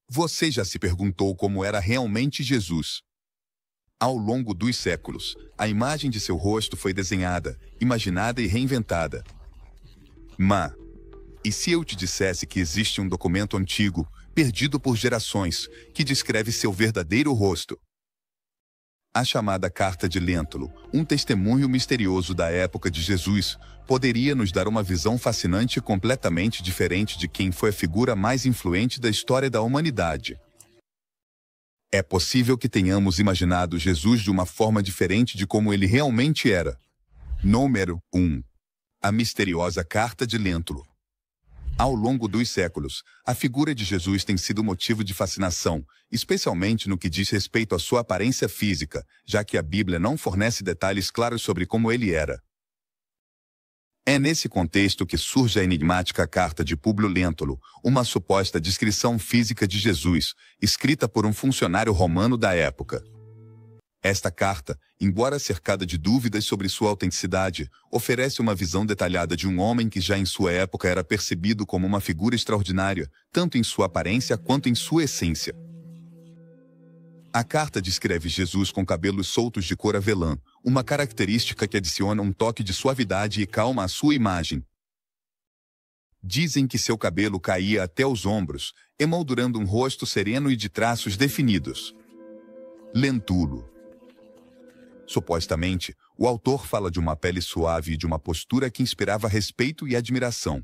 Você já se perguntou como era realmente Jesus? Ao longo dos séculos, a imagem de seu rosto foi desenhada, imaginada e reinventada. E se eu te dissesse que existe um documento antigo, perdido por gerações, que descreve seu verdadeiro rosto? A chamada Carta de Lentulus, um testemunho misterioso da época de Jesus, poderia nos dar uma visão fascinante e completamente diferente de quem foi a figura mais influente da história da humanidade. É possível que tenhamos imaginado Jesus de uma forma diferente de como ele realmente era. Número 1. A misteriosa Carta de Lentulus. Ao longo dos séculos, a figura de Jesus tem sido motivo de fascinação, especialmente no que diz respeito à sua aparência física, já que a Bíblia não fornece detalhes claros sobre como ele era. É nesse contexto que surge a enigmática Carta de Públio Lentulus, uma suposta descrição física de Jesus, escrita por um funcionário romano da época. Esta carta, embora cercada de dúvidas sobre sua autenticidade, oferece uma visão detalhada de um homem que já em sua época era percebido como uma figura extraordinária, tanto em sua aparência quanto em sua essência. A carta descreve Jesus com cabelos soltos de cor avelã, uma característica que adiciona um toque de suavidade e calma à sua imagem. Dizem que seu cabelo caía até os ombros, emoldurando um rosto sereno e de traços definidos. Lentulus. Supostamente, o autor fala de uma pele suave e de uma postura que inspirava respeito e admiração.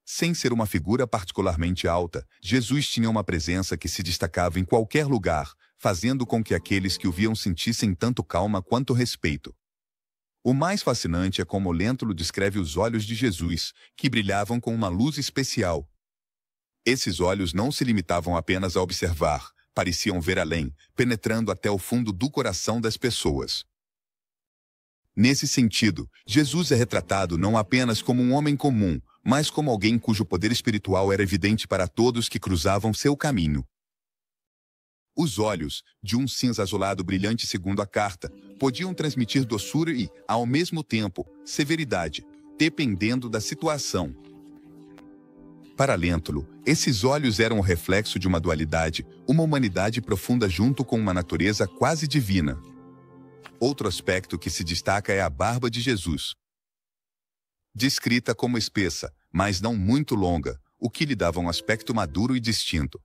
Sem ser uma figura particularmente alta, Jesus tinha uma presença que se destacava em qualquer lugar, fazendo com que aqueles que o viam sentissem tanto calma quanto respeito. O mais fascinante é como Lentulus descreve os olhos de Jesus, que brilhavam com uma luz especial. Esses olhos não se limitavam apenas a observar, pareciam ver além, penetrando até o fundo do coração das pessoas. Nesse sentido, Jesus é retratado não apenas como um homem comum, mas como alguém cujo poder espiritual era evidente para todos que cruzavam seu caminho. Os olhos, de um cinza azulado brilhante segundo a carta, podiam transmitir doçura e, ao mesmo tempo, severidade, dependendo da situação. Para Lentulus, esses olhos eram o reflexo de uma dualidade, uma humanidade profunda junto com uma natureza quase divina. Outro aspecto que se destaca é a barba de Jesus. Descrita como espessa, mas não muito longa, o que lhe dava um aspecto maduro e distinto.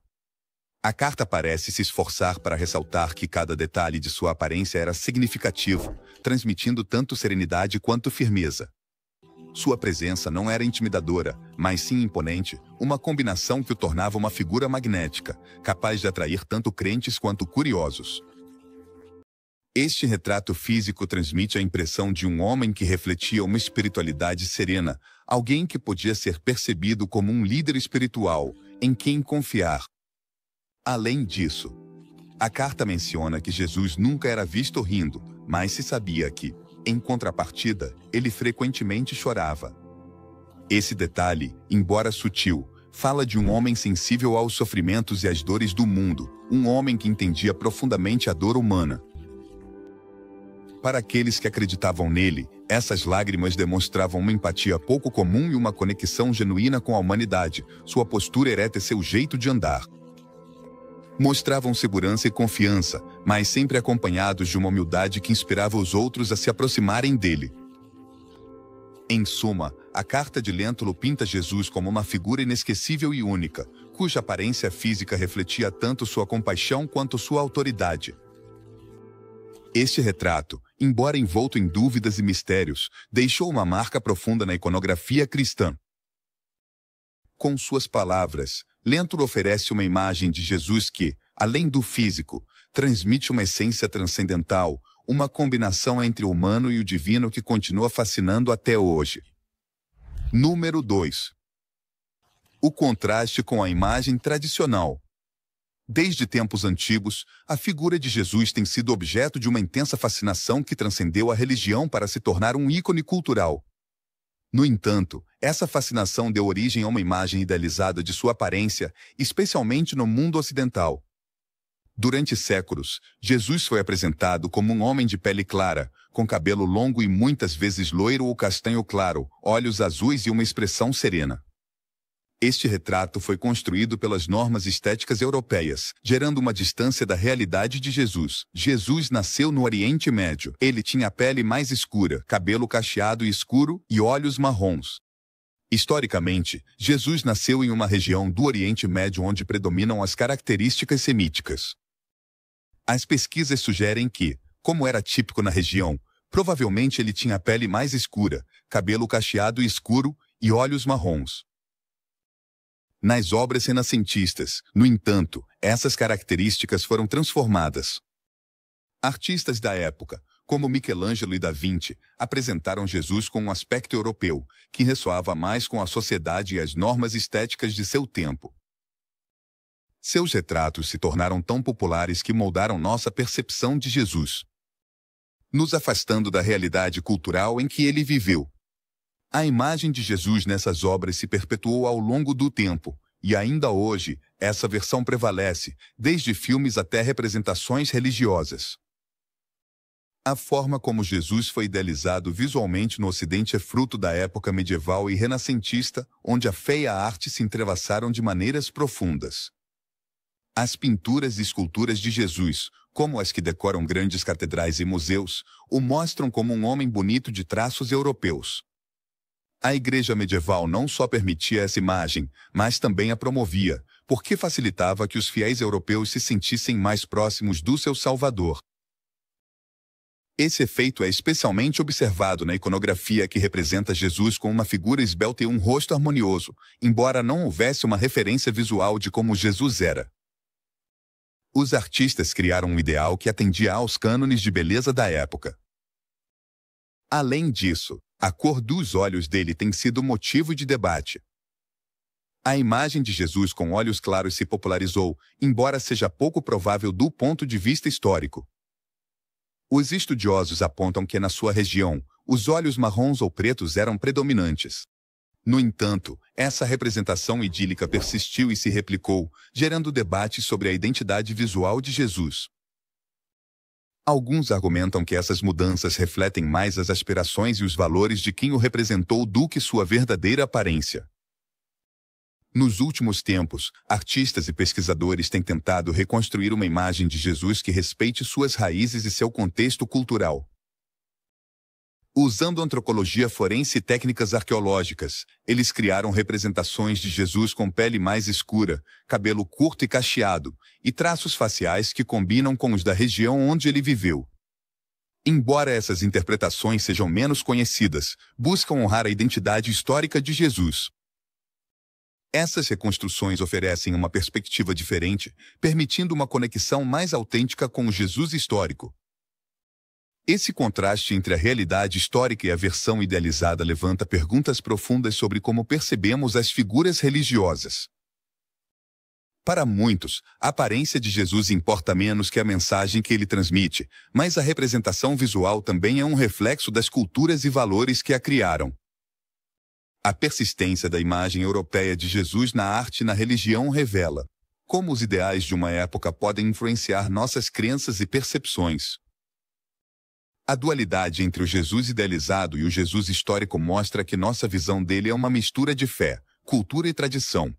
A carta parece se esforçar para ressaltar que cada detalhe de sua aparência era significativo, transmitindo tanto serenidade quanto firmeza. Sua presença não era intimidadora, mas sim imponente, uma combinação que o tornava uma figura magnética, capaz de atrair tanto crentes quanto curiosos. Este retrato físico transmite a impressão de um homem que refletia uma espiritualidade serena, alguém que podia ser percebido como um líder espiritual, em quem confiar. Além disso, a carta menciona que Jesus nunca era visto rindo, mas se sabia que, em contrapartida, ele frequentemente chorava. Esse detalhe, embora sutil, fala de um homem sensível aos sofrimentos e às dores do mundo, um homem que entendia profundamente a dor humana. Para aqueles que acreditavam nele, essas lágrimas demonstravam uma empatia pouco comum e uma conexão genuína com a humanidade, sua postura ereta e seu jeito de andar. Mostravam segurança e confiança, mas sempre acompanhados de uma humildade que inspirava os outros a se aproximarem dele. Em suma, a carta de Lentulus pinta Jesus como uma figura inesquecível e única, cuja aparência física refletia tanto sua compaixão quanto sua autoridade. Este retrato, embora envolto em dúvidas e mistérios, deixou uma marca profunda na iconografia cristã. Com suas palavras, Lentulus oferece uma imagem de Jesus que, além do físico, transmite uma essência transcendental, uma combinação entre o humano e o divino que continua fascinando até hoje. Número 2. O contraste com a imagem tradicional. Desde tempos antigos, a figura de Jesus tem sido objeto de uma intensa fascinação que transcendeu a religião para se tornar um ícone cultural. No entanto, essa fascinação deu origem a uma imagem idealizada de sua aparência, especialmente no mundo ocidental. Durante séculos, Jesus foi apresentado como um homem de pele clara, com cabelo longo e muitas vezes loiro ou castanho claro, olhos azuis e uma expressão serena. Este retrato foi construído pelas normas estéticas europeias, gerando uma distância da realidade de Jesus. Jesus nasceu no Oriente Médio. Ele tinha a pele mais escura, cabelo cacheado e escuro e olhos marrons. Historicamente, Jesus nasceu em uma região do Oriente Médio onde predominam as características semíticas. As pesquisas sugerem que, como era típico na região, provavelmente ele tinha a pele mais escura, cabelo cacheado e escuro e olhos marrons. Nas obras renascentistas, no entanto, essas características foram transformadas. Artistas da época, como Michelangelo e Da Vinci, apresentaram Jesus com um aspecto europeu, que ressoava mais com a sociedade e as normas estéticas de seu tempo. Seus retratos se tornaram tão populares que moldaram nossa percepção de Jesus, nos afastando da realidade cultural em que ele viveu. A imagem de Jesus nessas obras se perpetuou ao longo do tempo, e ainda hoje, essa versão prevalece, desde filmes até representações religiosas. A forma como Jesus foi idealizado visualmente no Ocidente é fruto da época medieval e renascentista, onde a fé e a arte se entrelaçaram de maneiras profundas. As pinturas e esculturas de Jesus, como as que decoram grandes catedrais e museus, o mostram como um homem bonito de traços europeus. A Igreja medieval não só permitia essa imagem, mas também a promovia, porque facilitava que os fiéis europeus se sentissem mais próximos do seu Salvador. Esse efeito é especialmente observado na iconografia que representa Jesus com uma figura esbelta e um rosto harmonioso, embora não houvesse uma referência visual de como Jesus era. Os artistas criaram um ideal que atendia aos cânones de beleza da época. Além disso, a cor dos olhos dele tem sido motivo de debate. A imagem de Jesus com olhos claros se popularizou, embora seja pouco provável do ponto de vista histórico. Os estudiosos apontam que na sua região, os olhos marrons ou pretos eram predominantes. No entanto, essa representação idílica persistiu e se replicou, gerando debates sobre a identidade visual de Jesus. Alguns argumentam que essas mudanças refletem mais as aspirações e os valores de quem o representou do que sua verdadeira aparência. Nos últimos tempos, artistas e pesquisadores têm tentado reconstruir uma imagem de Jesus que respeite suas raízes e seu contexto cultural. Usando antropologia forense e técnicas arqueológicas, eles criaram representações de Jesus com pele mais escura, cabelo curto e cacheado, e traços faciais que combinam com os da região onde ele viveu. Embora essas interpretações sejam menos conhecidas, buscam honrar a identidade histórica de Jesus. Essas reconstruções oferecem uma perspectiva diferente, permitindo uma conexão mais autêntica com o Jesus histórico. Esse contraste entre a realidade histórica e a versão idealizada levanta perguntas profundas sobre como percebemos as figuras religiosas. Para muitos, a aparência de Jesus importa menos que a mensagem que ele transmite, mas a representação visual também é um reflexo das culturas e valores que a criaram. A persistência da imagem europeia de Jesus na arte e na religião revela como os ideais de uma época podem influenciar nossas crenças e percepções. A dualidade entre o Jesus idealizado e o Jesus histórico mostra que nossa visão dele é uma mistura de fé, cultura e tradição.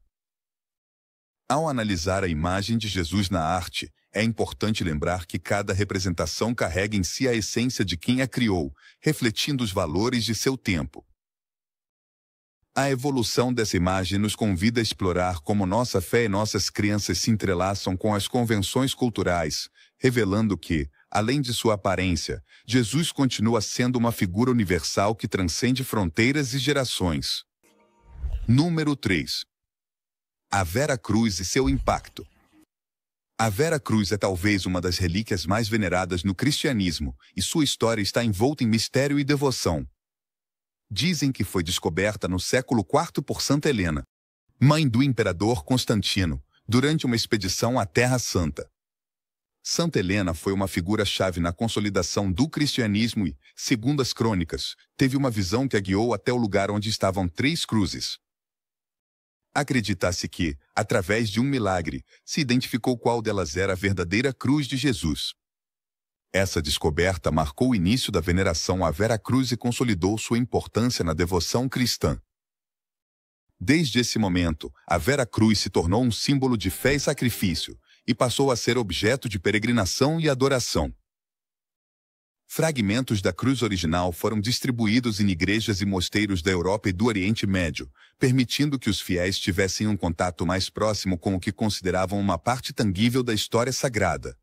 Ao analisar a imagem de Jesus na arte, é importante lembrar que cada representação carrega em si a essência de quem a criou, refletindo os valores de seu tempo. A evolução dessa imagem nos convida a explorar como nossa fé e nossas crenças se entrelaçam com as convenções culturais, revelando que, além de sua aparência, Jesus continua sendo uma figura universal que transcende fronteiras e gerações. Número 3. A Vera Cruz e seu impacto. A Vera Cruz é talvez uma das relíquias mais veneradas no cristianismo, e sua história está envolta em mistério e devoção. Dizem que foi descoberta no século IV por Santa Helena, mãe do imperador Constantino, durante uma expedição à Terra Santa. Santa Helena foi uma figura-chave na consolidação do cristianismo e, segundo as crônicas, teve uma visão que a guiou até o lugar onde estavam 3 cruzes. Acredita-se que, através de um milagre, se identificou qual delas era a verdadeira cruz de Jesus. Essa descoberta marcou o início da veneração à Vera Cruz e consolidou sua importância na devoção cristã. Desde esse momento, a Vera Cruz se tornou um símbolo de fé e sacrifício, e passou a ser objeto de peregrinação e adoração. Fragmentos da cruz original foram distribuídos em igrejas e mosteiros da Europa e do Oriente Médio, permitindo que os fiéis tivessem um contato mais próximo com o que consideravam uma parte tangível da história sagrada.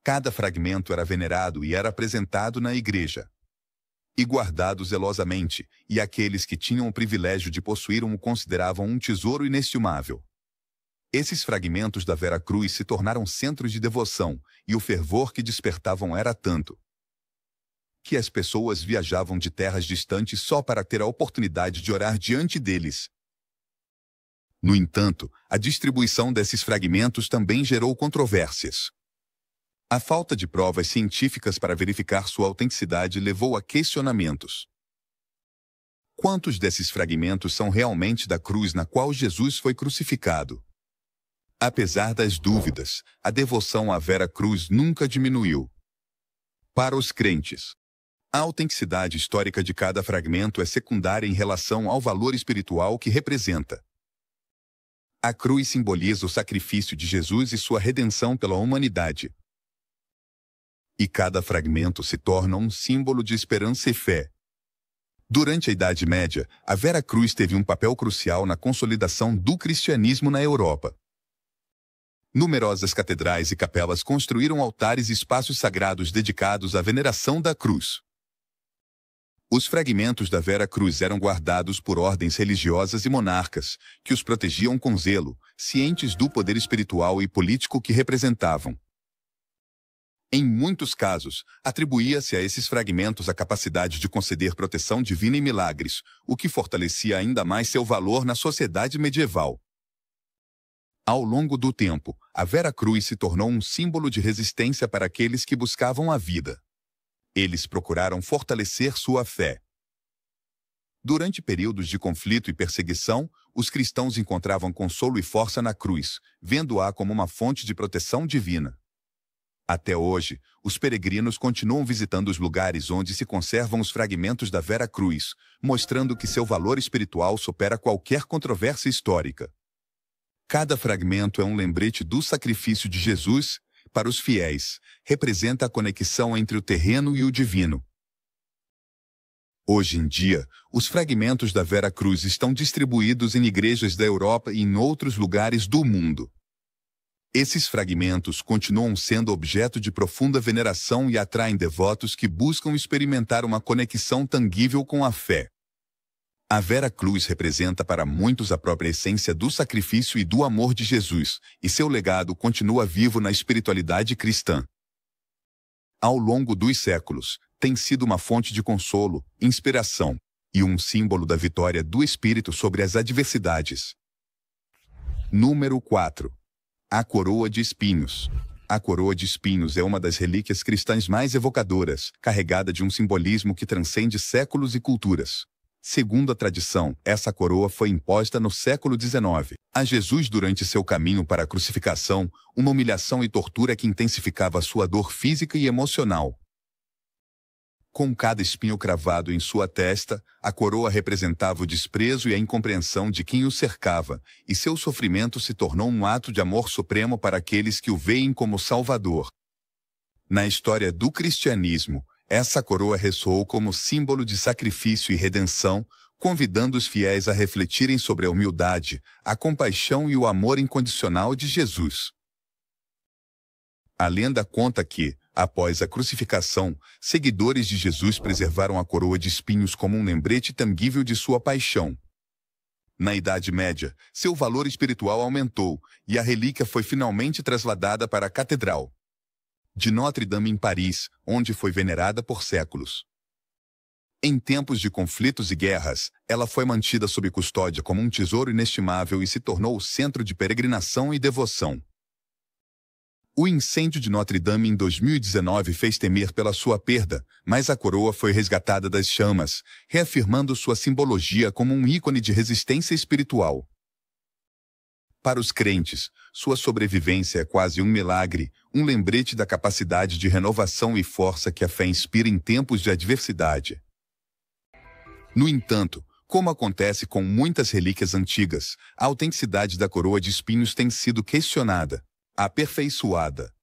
Cada fragmento era venerado e era apresentado na igreja e guardado zelosamente, e aqueles que tinham o privilégio de possuir-o consideravam um tesouro inestimável. Esses fragmentos da Vera Cruz se tornaram centros de devoção, e o fervor que despertavam era tanto que as pessoas viajavam de terras distantes só para ter a oportunidade de orar diante deles. No entanto, a distribuição desses fragmentos também gerou controvérsias. A falta de provas científicas para verificar sua autenticidade levou a questionamentos. Quantos desses fragmentos são realmente da cruz na qual Jesus foi crucificado? Apesar das dúvidas, a devoção à Vera Cruz nunca diminuiu. Para os crentes, a autenticidade histórica de cada fragmento é secundária em relação ao valor espiritual que representa. A cruz simboliza o sacrifício de Jesus e sua redenção pela humanidade. E cada fragmento se torna um símbolo de esperança e fé. Durante a Idade Média, a Vera Cruz teve um papel crucial na consolidação do cristianismo na Europa. Numerosas catedrais e capelas construíram altares e espaços sagrados dedicados à veneração da cruz. Os fragmentos da Vera Cruz eram guardados por ordens religiosas e monarcas, que os protegiam com zelo, cientes do poder espiritual e político que representavam. Em muitos casos, atribuía-se a esses fragmentos a capacidade de conceder proteção divina e milagres, o que fortalecia ainda mais seu valor na sociedade medieval. Ao longo do tempo, a Vera Cruz se tornou um símbolo de resistência para aqueles que buscavam a vida. Eles procuraram fortalecer sua fé. Durante períodos de conflito e perseguição, os cristãos encontravam consolo e força na cruz, vendo-a como uma fonte de proteção divina. Até hoje, os peregrinos continuam visitando os lugares onde se conservam os fragmentos da Vera Cruz, mostrando que seu valor espiritual supera qualquer controvérsia histórica. Cada fragmento é um lembrete do sacrifício de Jesus. Para os fiéis, representa a conexão entre o terreno e o divino. Hoje em dia, os fragmentos da Vera Cruz estão distribuídos em igrejas da Europa e em outros lugares do mundo. Esses fragmentos continuam sendo objeto de profunda veneração e atraem devotos que buscam experimentar uma conexão tangível com a fé. A Vera Cruz representa para muitos a própria essência do sacrifício e do amor de Jesus, e seu legado continua vivo na espiritualidade cristã. Ao longo dos séculos, tem sido uma fonte de consolo, inspiração e um símbolo da vitória do Espírito sobre as adversidades. Número 4. A coroa de espinhos. A coroa de espinhos é uma das relíquias cristãs mais evocadoras, carregada de um simbolismo que transcende séculos e culturas. Segundo a tradição, essa coroa foi imposta no século XIX a Jesus durante seu caminho para a crucificação, uma humilhação e tortura que intensificava sua dor física e emocional. Com cada espinho cravado em sua testa, a coroa representava o desprezo e a incompreensão de quem o cercava, e seu sofrimento se tornou um ato de amor supremo para aqueles que o veem como Salvador. Na história do cristianismo, essa coroa ressoou como símbolo de sacrifício e redenção, convidando os fiéis a refletirem sobre a humildade, a compaixão e o amor incondicional de Jesus. A lenda conta que, após a crucificação, seguidores de Jesus preservaram a coroa de espinhos como um lembrete tangível de sua paixão. Na Idade Média, seu valor espiritual aumentou, e a relíquia foi finalmente trasladada para a Catedral de Notre-Dame em Paris, onde foi venerada por séculos. Em tempos de conflitos e guerras, ela foi mantida sob custódia como um tesouro inestimável e se tornou o centro de peregrinação e devoção. O incêndio de Notre-Dame em 2019 fez temer pela sua perda, mas a coroa foi resgatada das chamas, reafirmando sua simbologia como um ícone de resistência espiritual. Para os crentes, sua sobrevivência é quase um milagre, um lembrete da capacidade de renovação e força que a fé inspira em tempos de adversidade. No entanto, Como acontece com muitas relíquias antigas, a autenticidade da coroa de espinhos tem sido questionada, aperfeiçoada.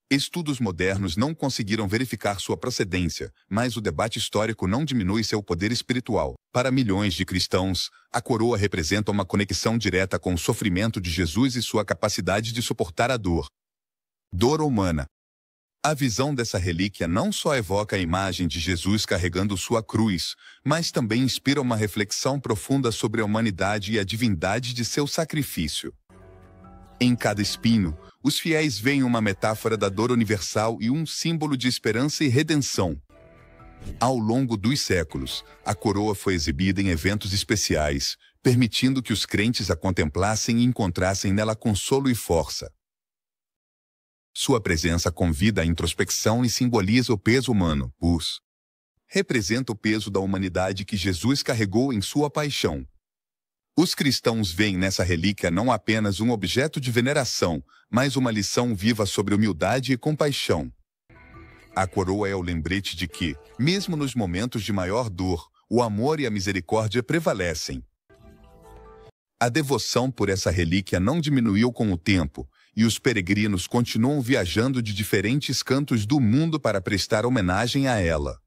Estudos modernos não conseguiram verificar sua procedência, mas o debate histórico não diminui seu poder espiritual. Para milhões de cristãos, a coroa representa uma conexão direta com o sofrimento de Jesus e sua capacidade de suportar a dor. Dor humana. A visão dessa relíquia não só evoca a imagem de Jesus carregando sua cruz, mas também inspira uma reflexão profunda sobre a humanidade e a divindade de seu sacrifício. Em cada espinho, os fiéis veem uma metáfora da dor universal e um símbolo de esperança e redenção. Ao longo dos séculos, a coroa foi exibida em eventos especiais, permitindo que os crentes a contemplassem e encontrassem nela consolo e força. Sua presença convida à introspecção e simboliza o peso humano, representa o peso da humanidade que Jesus carregou em sua paixão. Os cristãos veem nessa relíquia não apenas um objeto de veneração, mas uma lição viva sobre humildade e compaixão. A coroa é o lembrete de que, mesmo nos momentos de maior dor, o amor e a misericórdia prevalecem. A devoção por essa relíquia não diminuiu com o tempo, e os peregrinos continuam viajando de diferentes cantos do mundo para prestar homenagem a ela.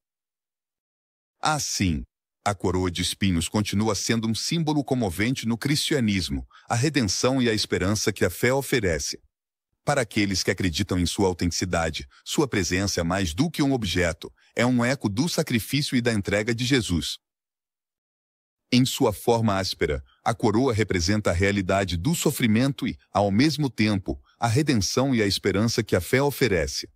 Assim, a coroa de espinhos continua sendo um símbolo comovente no cristianismo, a redenção e a esperança que a fé oferece. Para aqueles que acreditam em sua autenticidade, sua presença é mais do que um objeto, é um eco do sacrifício e da entrega de Jesus. Em sua forma áspera, a coroa representa a realidade do sofrimento e, ao mesmo tempo, a redenção e a esperança que a fé oferece.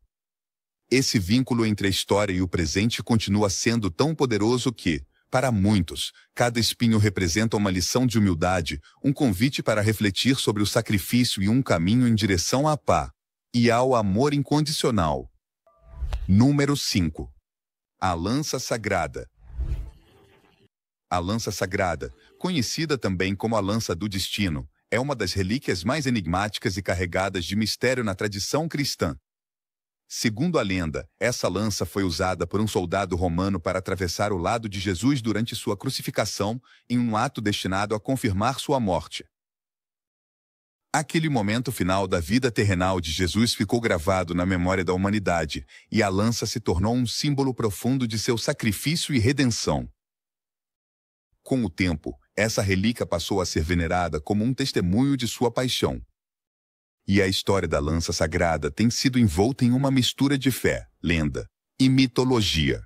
Esse vínculo entre a história e o presente continua sendo tão poderoso que, para muitos, cada espinho representa uma lição de humildade, um convite para refletir sobre o sacrifício e um caminho em direção à paz e ao amor incondicional. Número 5. A lança sagrada. A lança sagrada, conhecida também como a lança do destino, é uma das relíquias mais enigmáticas e carregadas de mistério na tradição cristã. Segundo a lenda, essa lança foi usada por um soldado romano para atravessar o lado de Jesus durante sua crucificação, em um ato destinado a confirmar sua morte. Aquele momento final da vida terrenal de Jesus ficou gravado na memória da humanidade, e a lança se tornou um símbolo profundo de seu sacrifício e redenção. Com o tempo, essa relíquia passou a ser venerada como um testemunho de sua paixão. E a história da lança sagrada tem sido envolta em uma mistura de fé, lenda e mitologia.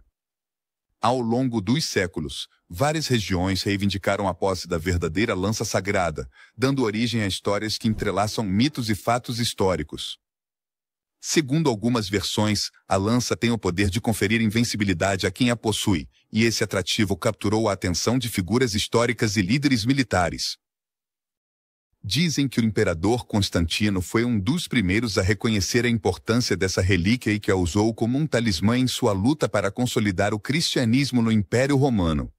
Ao longo dos séculos, várias regiões reivindicaram a posse da verdadeira lança sagrada, dando origem a histórias que entrelaçam mitos e fatos históricos. Segundo algumas versões, a lança tem o poder de conferir invencibilidade a quem a possui, e esse atrativo capturou a atenção de figuras históricas e líderes militares. Dizem que o imperador Constantino foi um dos primeiros a reconhecer a importância dessa relíquia e que a usou como um talismã em sua luta para consolidar o cristianismo no Império Romano.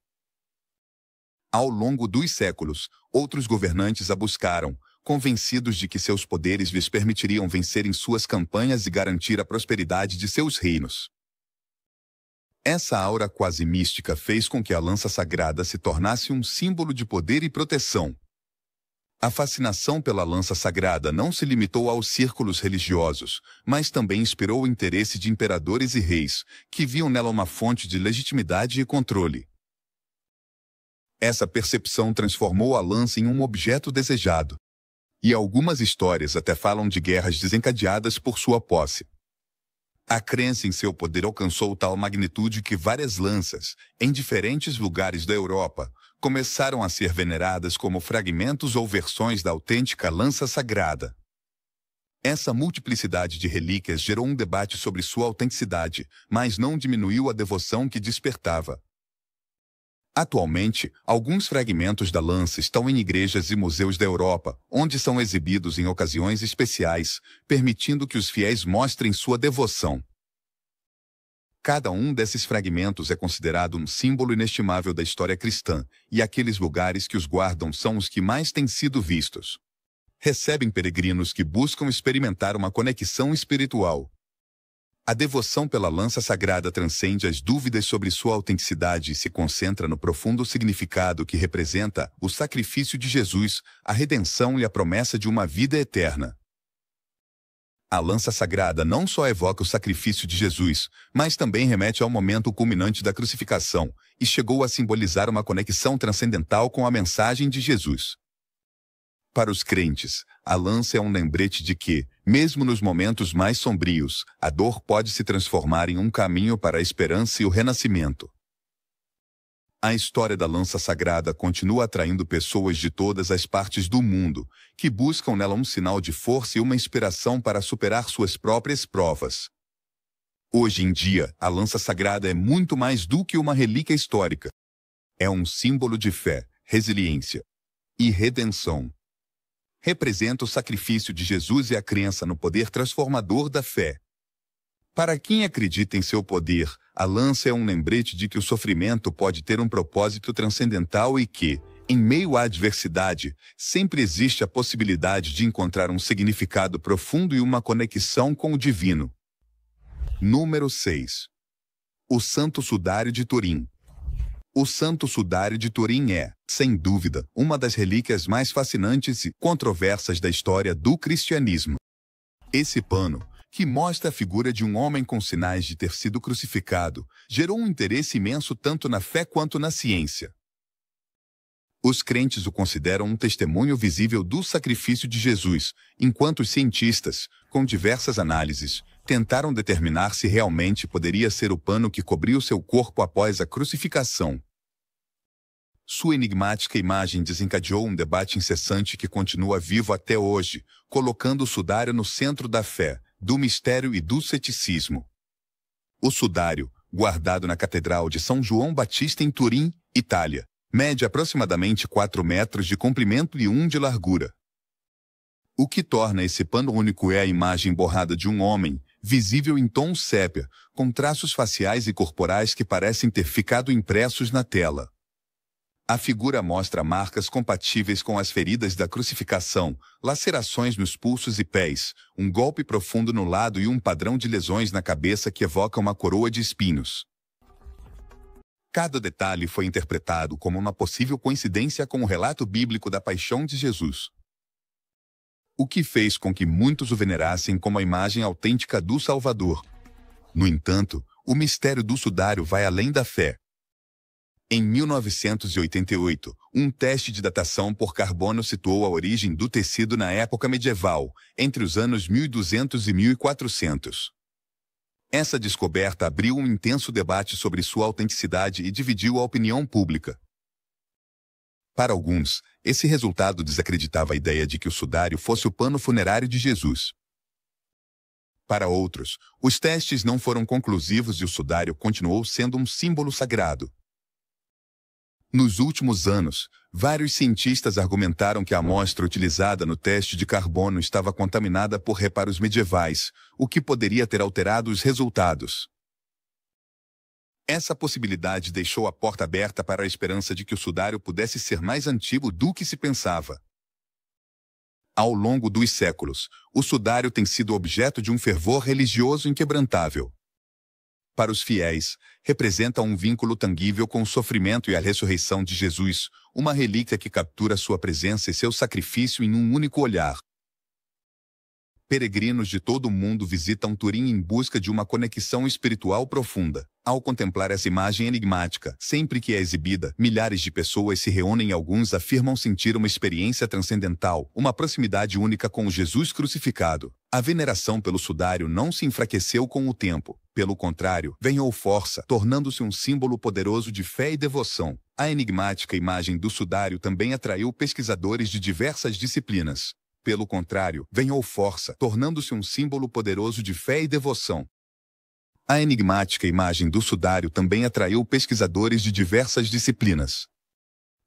Ao longo dos séculos, outros governantes a buscaram, convencidos de que seus poderes lhes permitiriam vencer em suas campanhas e garantir a prosperidade de seus reinos. Essa aura quase mística fez com que a lança sagrada se tornasse um símbolo de poder e proteção. A fascinação pela lança sagrada não se limitou aos círculos religiosos, mas também inspirou o interesse de imperadores e reis, que viam nela uma fonte de legitimidade e controle. Essa percepção transformou a lança em um objeto desejado. E algumas histórias até falam de guerras desencadeadas por sua posse. A crença em seu poder alcançou tal magnitude que várias lanças, em diferentes lugares da Europa, começaram a ser veneradas como fragmentos ou versões da autêntica lança sagrada. Essa multiplicidade de relíquias gerou um debate sobre sua autenticidade, mas não diminuiu a devoção que despertava. Atualmente, alguns fragmentos da lança estão em igrejas e museus da Europa, onde são exibidos em ocasiões especiais, permitindo que os fiéis mostrem sua devoção. Cada um desses fragmentos é considerado um símbolo inestimável da história cristã, e aqueles lugares que os guardam são os que mais têm sido vistos. Recebem peregrinos que buscam experimentar uma conexão espiritual. A devoção pela lança sagrada transcende as dúvidas sobre sua autenticidade e se concentra no profundo significado que representa o sacrifício de Jesus, a redenção e a promessa de uma vida eterna. A lança sagrada não só evoca o sacrifício de Jesus, mas também remete ao momento culminante da crucificação e chegou a simbolizar uma conexão transcendental com a mensagem de Jesus. Para os crentes, a lança é um lembrete de que, mesmo nos momentos mais sombrios, a dor pode se transformar em um caminho para a esperança e o renascimento. A história da lança sagrada continua atraindo pessoas de todas as partes do mundo, que buscam nela um sinal de força e uma inspiração para superar suas próprias provas. Hoje em dia, a lança sagrada é muito mais do que uma relíquia histórica. É um símbolo de fé, resiliência e redenção. Representa o sacrifício de Jesus e a crença no poder transformador da fé. Para quem acredita em seu poder, a lança é um lembrete de que o sofrimento pode ter um propósito transcendental e que, em meio à adversidade, sempre existe a possibilidade de encontrar um significado profundo e uma conexão com o divino. Número 6. O Santo Sudário de Turim. O Santo Sudário de Turim é, sem dúvida, uma das relíquias mais fascinantes e controversas da história do cristianismo. Esse pano, que mostra a figura de um homem com sinais de ter sido crucificado, gerou um interesse imenso tanto na fé quanto na ciência. Os crentes o consideram um testemunho visível do sacrifício de Jesus, enquanto os cientistas, com diversas análises, tentaram determinar se realmente poderia ser o pano que cobriu seu corpo após a crucificação. Sua enigmática imagem desencadeou um debate incessante que continua vivo até hoje, colocando o sudário no centro da fé, do mistério e do ceticismo. O sudário, guardado na Catedral de São João Batista em Turim, Itália, mede aproximadamente 4 metros de comprimento e 1 de largura. O que torna esse pano único é a imagem borrada de um homem, visível em tom sépia, com traços faciais e corporais que parecem ter ficado impressos na tela. A figura mostra marcas compatíveis com as feridas da crucificação, lacerações nos pulsos e pés, um golpe profundo no lado e um padrão de lesões na cabeça que evoca uma coroa de espinhos. Cada detalhe foi interpretado como uma possível coincidência com o relato bíblico da paixão de Jesus, o que fez com que muitos o venerassem como a imagem autêntica do Salvador. No entanto, o mistério do sudário vai além da fé. Em 1988, um teste de datação por carbono situou a origem do tecido na época medieval, entre os anos 1200 e 1400. Essa descoberta abriu um intenso debate sobre sua autenticidade e dividiu a opinião pública. Para alguns, esse resultado desacreditava a ideia de que o sudário fosse o pano funerário de Jesus. Para outros, os testes não foram conclusivos e o sudário continuou sendo um símbolo sagrado. Nos últimos anos, vários cientistas argumentaram que a amostra utilizada no teste de carbono estava contaminada por reparos medievais, o que poderia ter alterado os resultados. Essa possibilidade deixou a porta aberta para a esperança de que o sudário pudesse ser mais antigo do que se pensava. Ao longo dos séculos, o sudário tem sido objeto de um fervor religioso inquebrantável. Para os fiéis, representa um vínculo tangível com o sofrimento e a ressurreição de Jesus, uma relíquia que captura sua presença e seu sacrifício em um único olhar. Peregrinos de todo o mundo visitam Turim em busca de uma conexão espiritual profunda. Ao contemplar essa imagem enigmática, sempre que é exibida, milhares de pessoas se reúnem e alguns afirmam sentir uma experiência transcendental, uma proximidade única com o Jesus crucificado. A veneração pelo sudário não se enfraqueceu com o tempo. Pelo contrário, ganhou força, tornando-se um símbolo poderoso de fé e devoção. A enigmática imagem do sudário também atraiu pesquisadores de diversas disciplinas. Pelo contrário, ganhou força, tornando-se um símbolo poderoso de fé e devoção. A enigmática imagem do sudário também atraiu pesquisadores de diversas disciplinas.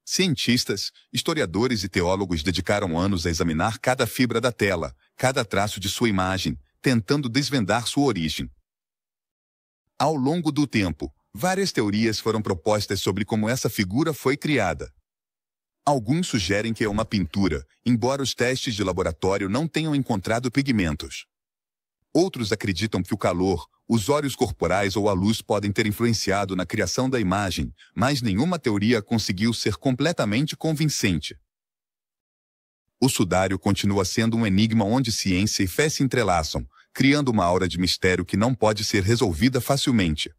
Cientistas, historiadores e teólogos dedicaram anos a examinar cada fibra da tela, cada traço de sua imagem, tentando desvendar sua origem. Ao longo do tempo, várias teorias foram propostas sobre como essa figura foi criada. Alguns sugerem que é uma pintura, embora os testes de laboratório não tenham encontrado pigmentos. Outros acreditam que o calor, Os óleos corporais ou a luz podem ter influenciado na criação da imagem, mas nenhuma teoria conseguiu ser completamente convincente. O sudário continua sendo um enigma onde ciência e fé se entrelaçam, criando uma aura de mistério que não pode ser resolvida facilmente.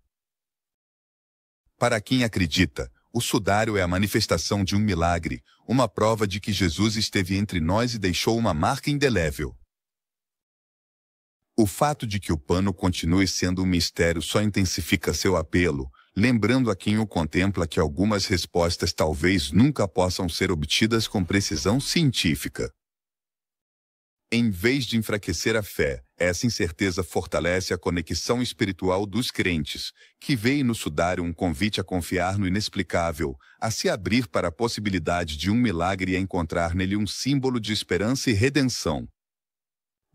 Para quem acredita, o sudário é a manifestação de um milagre, uma prova de que Jesus esteve entre nós e deixou uma marca indelével. O fato de que o pano continue sendo um mistério só intensifica seu apelo, lembrando a quem o contempla que algumas respostas talvez nunca possam ser obtidas com precisão científica. Em vez de enfraquecer a fé, essa incerteza fortalece a conexão espiritual dos crentes, que veem no sudário um convite a confiar no inexplicável, a se abrir para a possibilidade de um milagre e a encontrar nele um símbolo de esperança e redenção.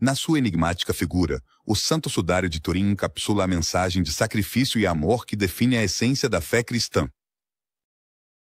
Na sua enigmática figura, o Santo Sudário de Turim encapsula a mensagem de sacrifício e amor que define a essência da fé cristã.